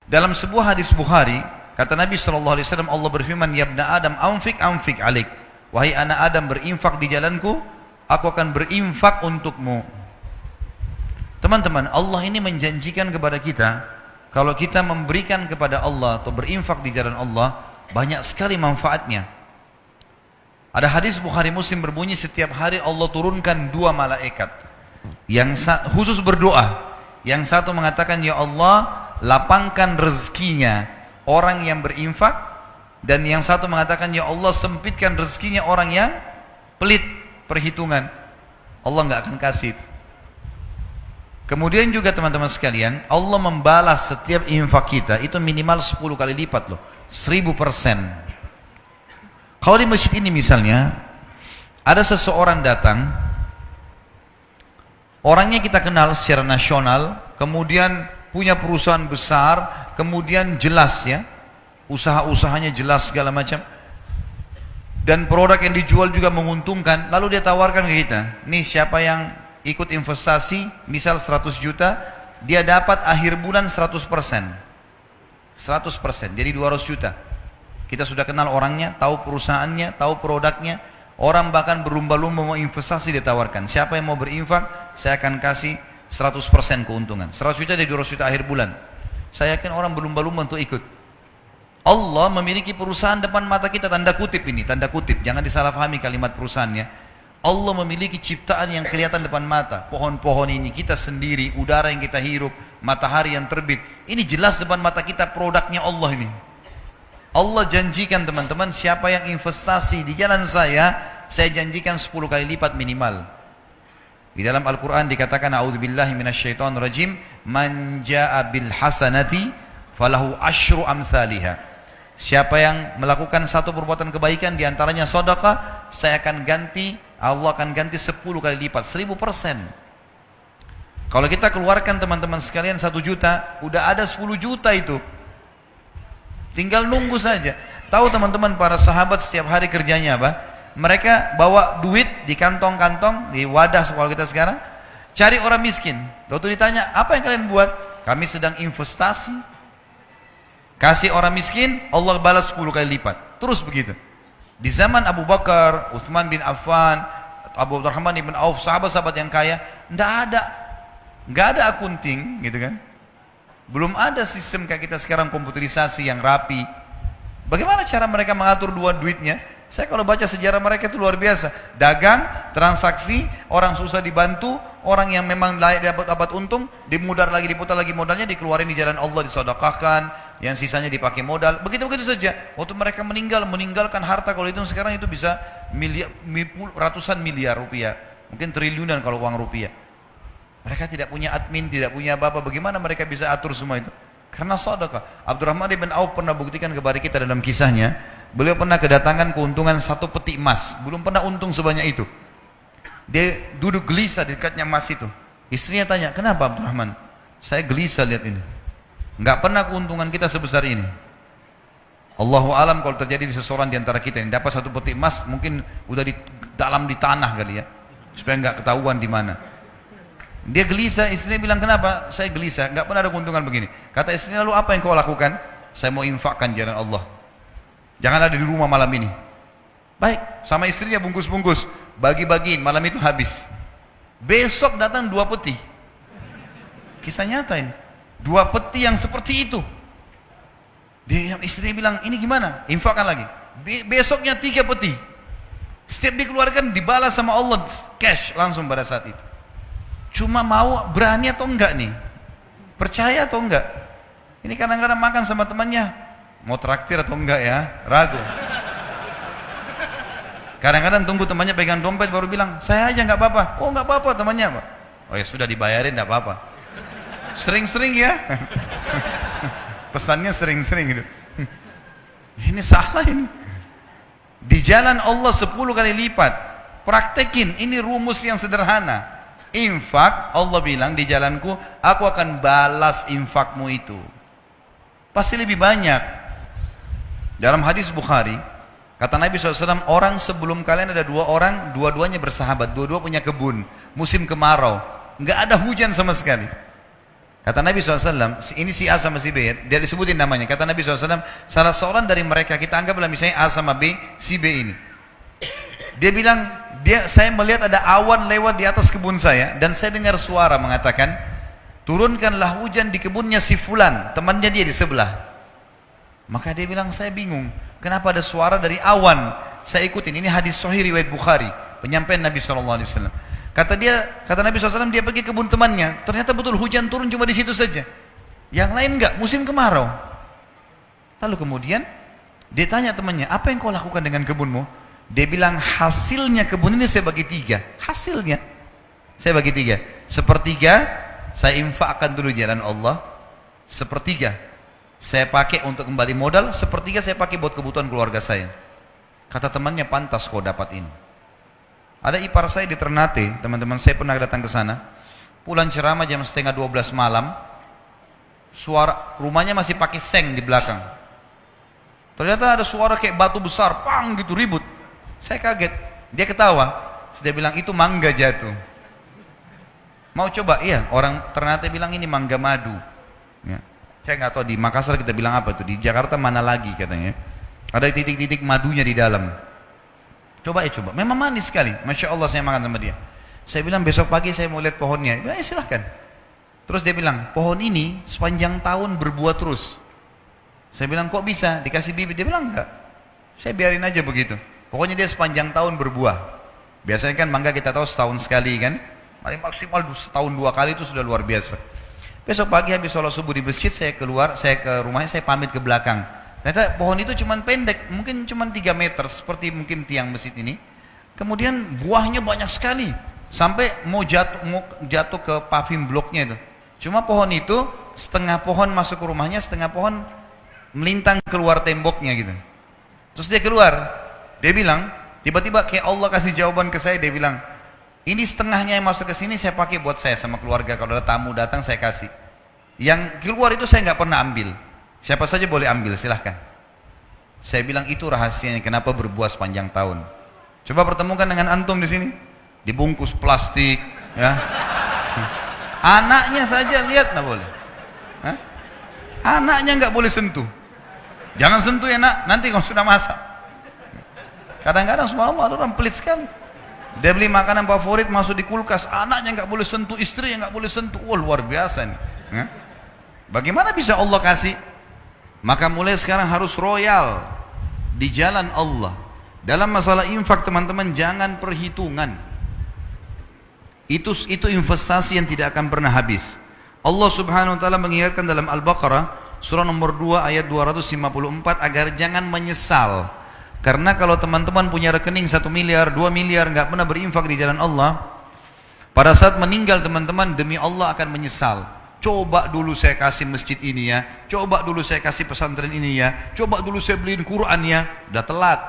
Dalam sebuah hadis Bukhari, kata Nabi SAW, Allah berfirman, ya ibna Adam, anfik alik. Wahai anak Adam, berinfak di jalanku, aku akan berinfak untukmu. Teman-teman, Allah ini menjanjikan kepada kita, kalau kita memberikan kepada Allah atau berinfak di jalan Allah, banyak sekali manfaatnya. Ada hadis Bukhari Muslim berbunyi, setiap hari Allah turunkan 2 malaikat yang khusus berdoa. Yang satu mengatakan, ya Allah, lapangkan rezekinya orang yang berinfak, dan yang satu mengatakan, ya Allah, sempitkan rezekinya orang yang pelit perhitungan. Allah nggak akan kasih. Kemudian juga teman-teman sekalian, Allah membalas setiap infak kita itu minimal 10 kali lipat loh, 1000%. Kalau di masjid ini misalnya ada seseorang datang, orangnya kita kenal secara nasional, kemudian punya perusahaan besar, kemudian jelas ya, usaha-usahanya jelas segala macam, dan produk yang dijual juga menguntungkan. Lalu dia tawarkan ke kita, nih siapa yang ikut investasi, misal 100 juta, dia dapat akhir bulan 100%. 100%, jadi 200 juta. Kita sudah kenal orangnya, tahu perusahaannya, tahu produknya. Orang bahkan berlumba-lumba mau investasi, ditawarkan. Siapa yang mau berinfak, saya akan kasih 100% keuntungan. 100 juta dari 200 juta akhir bulan. Saya yakin orang berlumba-lumba untuk ikut. Allah memiliki perusahaan depan mata kita, tanda kutip ini, tanda kutip. Jangan disalahpahami kalimat perusahaannya. Allah memiliki ciptaan yang kelihatan depan mata. Pohon-pohon ini, kita sendiri, udara yang kita hirup, matahari yang terbit. Ini jelas depan mata kita produknya Allah ini. Allah janjikan teman-teman, siapa yang investasi di jalan saya janjikan 10 kali lipat minimal. Di dalam Al-Quran dikatakan, a'udzubillahi minasyaitonirrajim, man ja'a bil hasanati falahu asyru amthaliha. Siapa yang melakukan satu perbuatan kebaikan, diantaranya sedekah, Allah akan ganti 10 kali lipat, 1000%. Kalau kita keluarkan teman-teman sekalian 1 juta, udah ada 10 juta itu. Tinggal nunggu saja. Tahu teman-teman, para sahabat setiap hari kerjanya apa? Mereka bawa duit di kantong-kantong, di wadah kalau kita sekarang, cari orang miskin. Waktu ditanya, apa yang kalian buat? Kami sedang investasi. Kasih orang miskin, Allah balas 10 kali lipat. Terus begitu. Di zaman Abu Bakar, Uthman bin Affan, Abu Abdurrahman bin Auf, sahabat-sahabat yang kaya, nggak ada akunting, gitu kan? Belum ada sistem kayak kita sekarang, komputerisasi yang rapi. Bagaimana cara mereka mengatur duitnya? Saya kalau baca sejarah mereka itu luar biasa. Dagang, transaksi, orang susah dibantu, orang yang memang layak dapat untung, diputar lagi modalnya, dikeluarin di jalan Allah, disedekahkan, yang sisanya dipakai modal. Begitu-begitu saja. Waktu mereka meninggalkan harta, kalau itu sekarang itu bisa ratusan miliar rupiah, mungkin triliunan kalau uang rupiah. Mereka tidak punya admin, tidak punya apa-apa. Bagaimana mereka bisa atur semua itu? Karena sedekah. Abdurrahman bin Auf pernah buktikan kepada kita dalam kisahnya. Beliau pernah kedatangan keuntungan 1 peti emas. Belum pernah untung sebanyak itu. Dia duduk gelisah di dekatnya emas itu. Istrinya tanya, kenapa Abdurrahman? Saya gelisah lihat ini. Enggak pernah keuntungan kita sebesar ini. Allahu alam kalau terjadi di seseorang di antara kita yang dapat 1 peti emas, mungkin udah dalam di tanah kali ya. Supaya enggak ketahuan di mana. Dia gelisah, istrinya bilang, kenapa? Saya gelisah, enggak pernah ada keuntungan begini. Kata istrinya, lalu apa yang kau lakukan? Saya mau infakkan jalan Allah. Jangan ada di rumah malam ini. Baik, sama istrinya bungkus-bungkus, bagi-bagiin, malam itu habis. Besok datang 2 peti. Kisah nyata ini. 2 peti yang seperti itu. Istrinya bilang, ini gimana? Infakkan lagi. Besoknya 3 peti. Setiap dikeluarkan dibalas sama Allah cash langsung pada saat itu. Cuma mau berani atau enggak nih? Percaya atau enggak? Ini kadang-kadang makan sama temannya, mau traktir atau enggak ya? Ragu. Kadang-kadang tunggu temannya pegang dompet baru bilang, saya aja enggak apa-apa. Oh enggak apa-apa temannya, Pak. Oh ya sudah dibayarin enggak apa-apa. Sering-sering ya. Pesannya sering-sering gitu. Ini salah ini. Di jalan Allah 10 kali lipat. Praktekin, ini rumus yang sederhana. Infak, Allah bilang di jalanku, aku akan balas infakmu itu. Pasti lebih banyak. Dalam hadis Bukhari, kata Nabi SAW, orang sebelum kalian ada 2 orang, dua-duanya bersahabat, dua-dua punya kebun, musim kemarau, nggak ada hujan sama sekali. Kata Nabi SAW, ini si A sama si B, dia disebutin namanya. Kata Nabi SAW, salah seorang dari mereka, kita anggaplah misalnya A sama B, si B ini. Dia bilang, saya melihat ada awan lewat di atas kebun saya, dan saya dengar suara mengatakan, turunkanlah hujan di kebunnya si Fulan, temannya dia di sebelah. Maka dia bilang, saya bingung, kenapa ada suara dari awan? Saya ikutin, ini hadis sahih riwayat Bukhari, penyampaian Nabi SAW. Kata Nabi SAW, dia pergi kebun temannya, ternyata betul hujan turun cuma di situ saja. Yang lain enggak, musim kemarau. Lalu kemudian, dia tanya temannya, apa yang kau lakukan dengan kebunmu? Dia bilang, hasilnya kebun ini saya bagi 3. Hasilnya, saya bagi 3. Sepertiga, saya infakkan dulu jalan Allah. Sepertiga, saya pakai untuk kembali modal. Sepertiga saya pakai buat kebutuhan keluarga saya. Kata temannya, pantas kau dapat ini. Ada ipar saya di Ternate, teman-teman saya pernah datang ke sana. Pulang ceramah jam 11:30 malam, suara rumahnya masih pakai seng di belakang. Ternyata ada suara kayak batu besar, pang gitu ribut. Saya kaget, dia ketawa. Dia bilang itu mangga jatuh. Mau coba? Iya, orang Ternate bilang ini mangga madu. Ya. Saya nggak tahu di Makassar kita bilang apa tuh, di Jakarta mana lagi katanya. Ada titik-titik madunya di dalam. Coba ya coba, memang manis sekali. Masya Allah saya makan sama dia. Saya bilang besok pagi saya mau lihat pohonnya. Dia bilang, silahkan. Terus dia bilang, pohon ini sepanjang tahun berbuah terus. Saya bilang, kok bisa? Dikasih bibit? Dia bilang, enggak. Saya biarin aja begitu. Pokoknya dia sepanjang tahun berbuah. Biasanya kan mangga kita tahu setahun sekali kan. Paling maksimal setahun 2 kali itu sudah luar biasa. Besok pagi habis sholat subuh di masjid, saya keluar, saya ke rumahnya, saya pamit ke belakang. Ternyata pohon itu cuma pendek, mungkin cuma 3 meter, seperti mungkin tiang masjid ini. Kemudian buahnya banyak sekali, sampai mau jatuh ke paving bloknya itu. Cuma pohon itu, setengah pohon masuk ke rumahnya, setengah pohon melintang keluar temboknya gitu. Terus dia keluar, dia bilang, tiba-tiba kayak Allah kasih jawaban ke saya, dia bilang, ini setengahnya yang masuk ke sini saya pakai buat saya sama keluarga, kalau ada tamu datang saya kasih. Yang keluar itu saya nggak pernah ambil. Siapa saja boleh ambil, silahkan. Saya bilang itu rahasianya kenapa berbuah sepanjang tahun. Coba pertemukan dengan antum di sini, dibungkus plastik, ya. Anaknya saja lihat nggak boleh. Hah? Anaknya nggak boleh sentuh. Jangan sentuh ya nak, nanti kalau sudah masak. Kadang-kadang subhanallah ada orang pelit sekali. Dia beli makanan favorit masuk di kulkas, anaknya nggak boleh sentuh, istri yang nggak boleh sentuh. Wah luar biasa nih. Hah? Bagaimana bisa Allah kasih? Maka mulai sekarang harus royal di jalan Allah. Dalam masalah infak teman-teman jangan perhitungan. Itu investasi yang tidak akan pernah habis. Allah Subhanahu wa taala mengingatkan dalam Al-Baqarah surah nomor 2 ayat 254 agar jangan menyesal. Karena kalau teman-teman punya rekening 1 miliar, 2 miliar nggak pernah berinfak di jalan Allah, pada saat meninggal teman-teman demi Allah akan menyesal. Coba dulu saya kasih masjid ini ya, coba dulu saya kasih pesantren ini ya, coba dulu saya beliin Quran ya. Udah telat,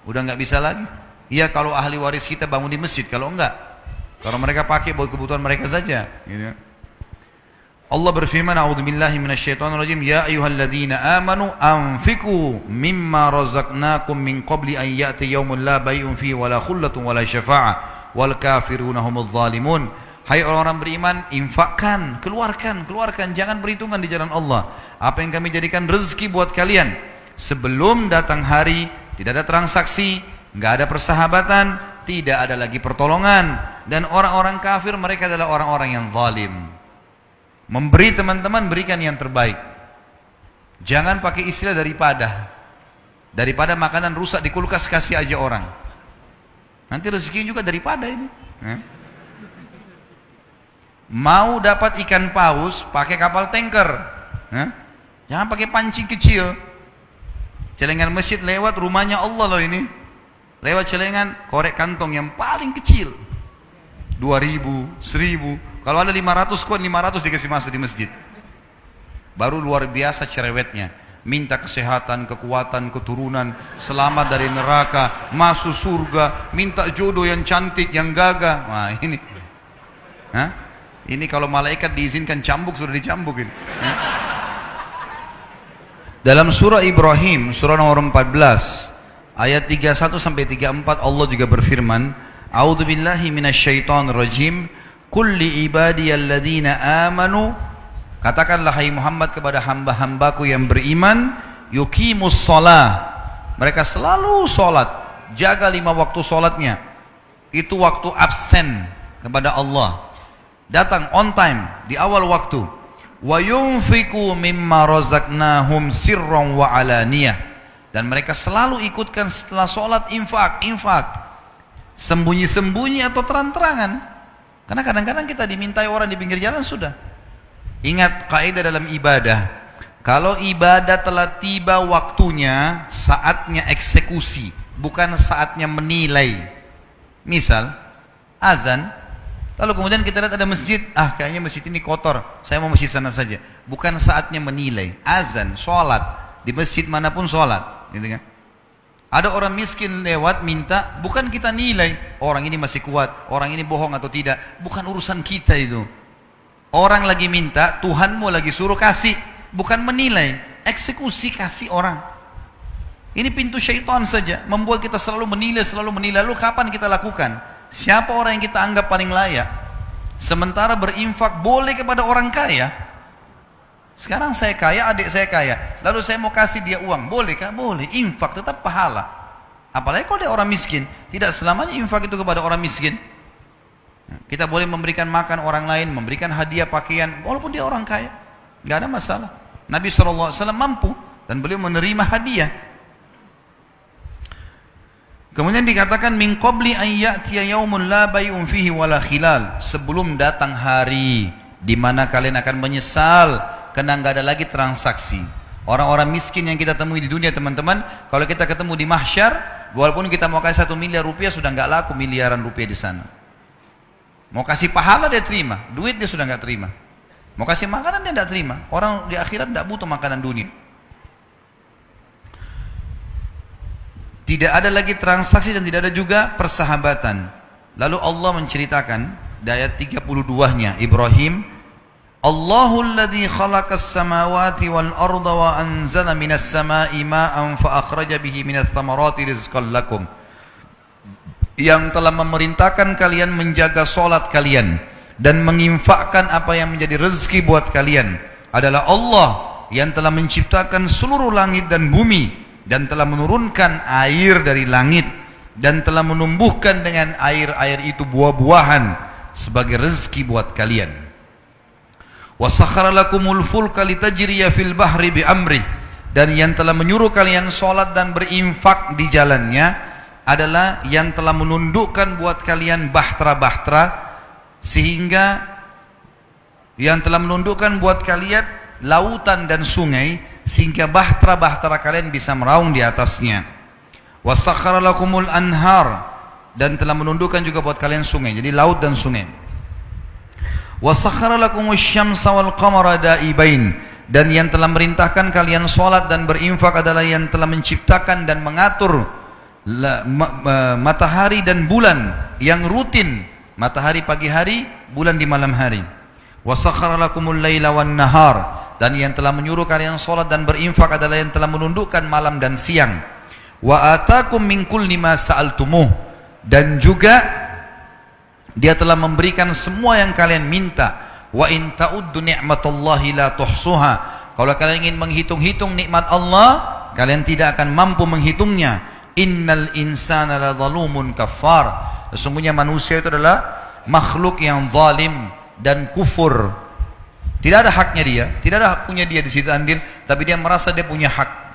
udah nggak bisa lagi. Iya kalau ahli waris kita bangun di masjid, kalau enggak, kalau mereka pakai buat kebutuhan mereka saja gitu. Allah berfirman, a'udzubillahi minasyaitonirrajim, ya ayyuhalladzina amanu anfiqu mimma razaqnakum min qabli an ya'ti yaumun la bai'un fihi wala khullatun wala syafa'ah wal kafiruna humudz zalimun. Hai orang-orang beriman, infakkan, keluarkan, jangan perhitungan di jalan Allah. Apa yang kami jadikan rezeki buat kalian. Sebelum datang hari, tidak ada transaksi, nggak ada persahabatan, tidak ada lagi pertolongan. Dan orang-orang kafir mereka adalah orang-orang yang zalim. Memberi teman-teman, berikan yang terbaik. Jangan pakai istilah daripada makanan rusak di kulkas kasih aja orang. Nanti rezeki juga daripada ini. Mau dapat ikan paus pakai kapal tanker, jangan pakai pancing kecil. Celengan masjid lewat rumahnya Allah loh ini, lewat celengan korek kantong yang paling kecil, 2.000, 1.000. Kalau ada 500 koin, 500 dikasih masuk di masjid. Baru luar biasa cerewetnya, minta kesehatan, kekuatan, keturunan, selamat dari neraka, masuk surga, minta jodoh yang cantik, yang gagah. Wah ini, ini kalau malaikat diizinkan cambuk sudah dicambukin. Dalam surah Ibrahim, surah nomor 14, ayat 31 sampai 34 Allah juga berfirman, A'udzubillahi minasyaitonirrajim, Qul li ibadiyalladzina amanu Katakanlah hai Muhammad kepada hamba-hambaku yang beriman, yuqimus shalah. Mereka selalu sholat, jaga 5 waktu sholatnya. Itu waktu absen kepada Allah. Datang on time di awal waktu. Wa yunfiqu mimma razaqnahum sirran wa alaniyah. Dan mereka selalu ikutkan setelah sholat infak. Sembunyi-sembunyi atau terang-terangan. Karena kadang-kadang kita dimintai orang di pinggir jalan sudah. Ingat kaidah dalam ibadah, kalau ibadah telah tiba waktunya, saatnya eksekusi, bukan saatnya menilai. Misal, azan, lalu kemudian kita lihat ada masjid, kayaknya masjid ini kotor, saya mau masjid sana saja. Bukan saatnya menilai. Azan, sholat, di masjid manapun sholat, gitu kan? Ada orang miskin lewat minta, bukan kita nilai, orang ini masih kuat, orang ini bohong atau tidak, bukan urusan kita itu. Orang lagi minta, Tuhanmu lagi suruh kasih, bukan menilai, eksekusi kasih orang. Ini pintu syaitan saja, membuat kita selalu menilai. Lalu kapan kita lakukan? Siapa orang yang kita anggap paling layak? Sementara berinfak boleh kepada orang kaya. Sekarang saya kaya, adik saya kaya, lalu saya mau kasih dia uang, bolehkah? Boleh, infak tetap pahala. Apalagi kalau dia orang miskin, tidak selamanya infak itu kepada orang miskin. Kita boleh memberikan makan orang lain, memberikan hadiah pakaian, walaupun dia orang kaya, nggak ada masalah. Nabi SAW mampu dan beliau menerima hadiah. Kemudian dikatakan min qabli an ya'tiya yaumun la bay'un fihi wala khilal, sebelum datang hari di mana kalian akan menyesal karena nggak ada lagi transaksi. Orang-orang miskin yang kita temui di dunia, teman-teman, kalau kita ketemu di mahsyar, walaupun kita mau kasih 1 miliar rupiah, sudah nggak laku miliaran rupiah di sana. Mau kasih pahala dia terima, duit dia sudah nggak terima. Mau kasih makanan dia tidak terima. Orang di akhirat tidak butuh makanan dunia. Tidak ada lagi transaksi dan tidak ada juga persahabatan. Lalu Allah menceritakan di ayat 32-nya Ibrahim, Allahul ladzi khalaqas samawati wal arda wa anzala minas samai ma'an fa akhraja bihi minats thamarati rizqan lakum. Yang telah memerintahkan kalian menjaga solat kalian dan menginfakkan apa yang menjadi rezeki buat kalian adalah Allah yang telah menciptakan seluruh langit dan bumi dan telah menurunkan air dari langit dan telah menumbuhkan dengan air-air itu buah-buahan sebagai rezeki buat kalian. Wa sakhkhara lakumul fulka litajriya fil bahri bi amri, dan yang telah menyuruh kalian salat dan berinfak di jalannya adalah yang telah menundukkan buat kalian bahtera-bahtera, sehingga yang telah menundukkan buat kalian lautan dan sungai, sehingga bahtera-bahtera kalian bisa meraung di atasnya. Wa sakhkhara lakumul anhar, dan telah menundukkan juga buat kalian sungai, jadi laut dan sungai. Wa sakhkhara lakumus syamsa wal qamara da'ibain, dan yang telah merintahkan kalian salat dan berinfak adalah yang telah menciptakan dan mengatur matahari dan bulan yang rutin, matahari pagi hari, bulan di malam hari. Wa sakhkhara lakumul laila wan nahar, dan yang telah menyuruh kalian salat dan berinfak adalah yang telah menundukkan malam dan siang. Wa atakum min kulli ma sa'altumuh, dan juga dia telah memberikan semua yang kalian minta. Wa in ta'uddu ni'matallahi la tuhsuha, kalau kalian ingin menghitung-hitung nikmat Allah, kalian tidak akan mampu menghitungnya. Innal insana la zalumun kafar, sesungguhnya manusia itu adalah makhluk yang zalim dan kufur. Tidak ada haknya dia, tidak ada hak punya dia di situ andil, tapi dia merasa dia punya hak.